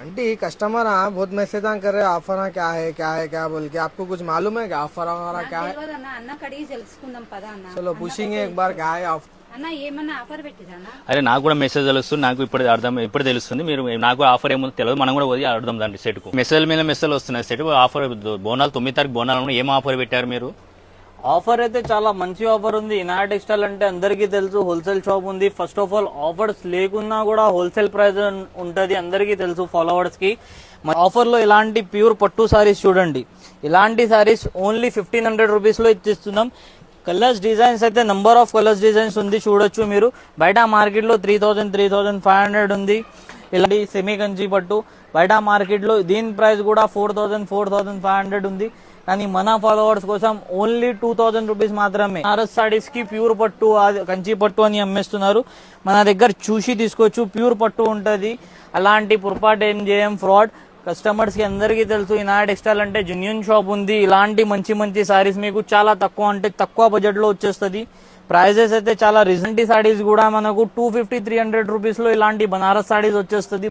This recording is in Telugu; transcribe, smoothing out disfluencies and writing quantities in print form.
आंटी कस्टमर बहुत मैसेज कर रहे ऑफर क्या बोल के आपको कुछ मालूम है क्या ऑफर वगैरह क्या है అన్న కడిగి తెలుసుకుందాం పదా అన్న चलो पूछेंगे एक बार क्या है ऑफर అన్న ఏమన్నా ఆఫర్ పెట్టిరానా అరే నాకు కూడా మెసేజ్ తెలుస్తుంది, నాకు ఇప్పుడు తెలుస్తుంది. మీరు నాకు ఆఫర్ ఏమో తెలియదు, మనం కూడా పోయి అర్థం దాంట్లో సెట్ కు మెసేజ్ మీద మెసేజ్ వస్తున్నాయి. సెట్ ఆఫర్ బోనాలు 9 తారీఖు బోనాలు ఏం ఆఫర్ పెట్టారు మీరు? ఆఫర్ అయితే చాలా మంచి ఆఫర్ ఉంది. ఇనాయ టెక్స్టైల్ అంటే అందరికీ తెలుసు, హోల్సేల్ షాప్ ఉంది. ఫస్ట్ ఆఫ్ ఆల్ ఆఫర్స్ లేకున్నా కూడా హోల్సేల్ ప్రైస్ ఉంటది, అందరికీ తెలుసు ఫాలోవర్స్ కి. ఆఫర్ లో ఇలాంటి ప్యూర్ పట్టు సారీస్ చూడండి, ఇలాంటి సారీస్ ఓన్లీ 1500 రూపీస్ లో ఇచ్చిస్తున్నాం. కలర్స్ డిజైన్స్ అయితే నంబర్ ఆఫ్ కలర్స్ డిజైన్స్ ఉంది, చూడొచ్చు మీరు. బయట మార్కెట్ లో 3000 3500 ఉంది ఇలాంటి సెమీ కంచి పట్టు. బయట మార్కెట్ లో దీని ప్రైస్ కూడా 4000 4500 ఉంది. కానీ మన ఫాలోవర్స్ కోసం ఓన్లీ 2000 రూపీస్ మాత్రమే. బనారస్ సారీస్ కి ప్యూర్ పట్టు కంచి పట్టు అని అమ్మేస్తున్నారు. మన దగ్గర చూసి తీసుకోవచ్చు, ప్యూర్ పట్టు ఉంటది. అలాంటి పొరపాటు ఏం చేయం, ఫ్రాడ్. కస్టమర్స్ కి అందరికీ తెలుసు ఇనాయ టెక్స్టైల్ అంటే జెన్యూన్ షాప్ ఉంది. ఇలాంటి మంచి మంచి సారీస్ మీకు చాలా తక్కువ అంటే తక్కువ బడ్జెట్ లో వచ్చేస్తుంది. ప్రైజెస్ అయితే చాలా రీజనబుల్. సారీస్ కూడా మనకు 250 300 రూపీస్ లో ఇలాంటి బనారస్ సారీస్ వచ్చేస్తుంది.